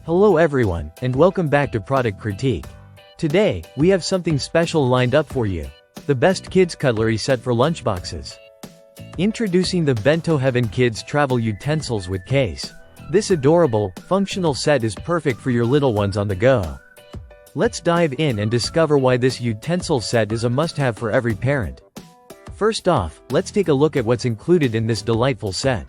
Hello everyone, and welcome back to Product Critique. Today, we have something special lined up for you. The best kids cutlery set for lunchboxes. Introducing the Bentoheaven Kids Travel Utensils with Case. This adorable, functional set is perfect for your little ones on the go. Let's dive in and discover why this utensil set is a must-have for every parent. First off, let's take a look at what's included in this delightful set.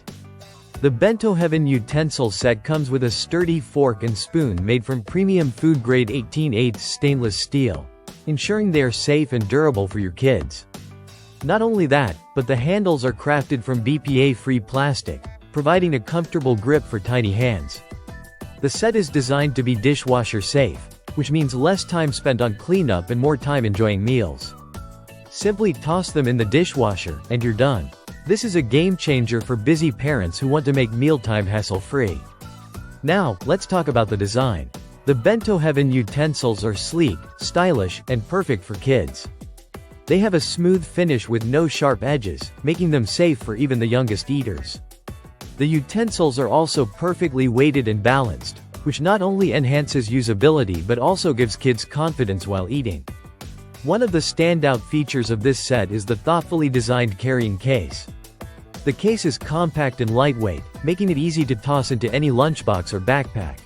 The Bentoheaven utensil set comes with a sturdy fork and spoon made from premium food-grade 18/8 stainless steel, ensuring they are safe and durable for your kids. Not only that, but the handles are crafted from BPA-free plastic, providing a comfortable grip for tiny hands. The set is designed to be dishwasher safe, which means less time spent on cleanup and more time enjoying meals. Simply toss them in the dishwasher, and you're done. This is a game changer for busy parents who want to make mealtime hassle-free. Now, let's talk about the design. The Bentoheaven utensils are sleek, stylish, and perfect for kids. They have a smooth finish with no sharp edges, making them safe for even the youngest eaters. The utensils are also perfectly weighted and balanced, which not only enhances usability but also gives kids confidence while eating. One of the standout features of this set is the thoughtfully designed carrying case. The case is compact and lightweight, making it easy to toss into any lunchbox or backpack.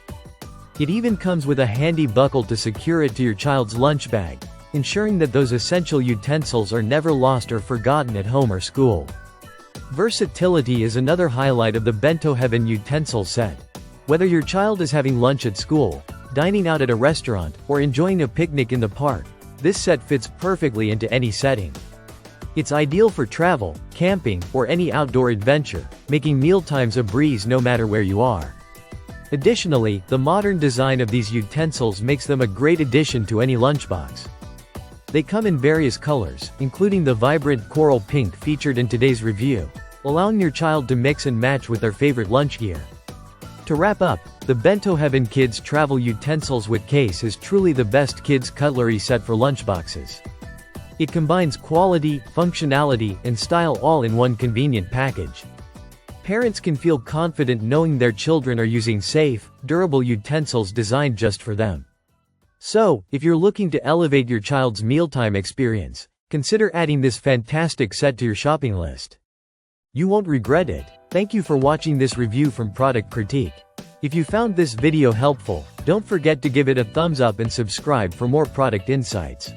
It even comes with a handy buckle to secure it to your child's lunch bag, ensuring that those essential utensils are never lost or forgotten at home or school. Versatility is another highlight of the Bentoheaven utensil set. Whether your child is having lunch at school, dining out at a restaurant, or enjoying a picnic in the park, this set fits perfectly into any setting. It's ideal for travel, camping, or any outdoor adventure, making mealtimes a breeze no matter where you are. Additionally, the modern design of these utensils makes them a great addition to any lunchbox. They come in various colors, including the vibrant coral pink featured in today's review, allowing your child to mix and match with their favorite lunch gear. To wrap up, the Bentoheaven Kids Travel Utensils with Case is truly the best kids cutlery set for lunchboxes. It combines quality, functionality, and style all in one convenient package. Parents can feel confident knowing their children are using safe, durable utensils designed just for them. So, if you're looking to elevate your child's mealtime experience, consider adding this fantastic set to your shopping list. You won't regret it. Thank you for watching this review from Product Critique. If you found this video helpful, don't forget to give it a thumbs up and subscribe for more product insights.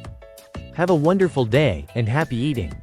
Have a wonderful day, and happy eating!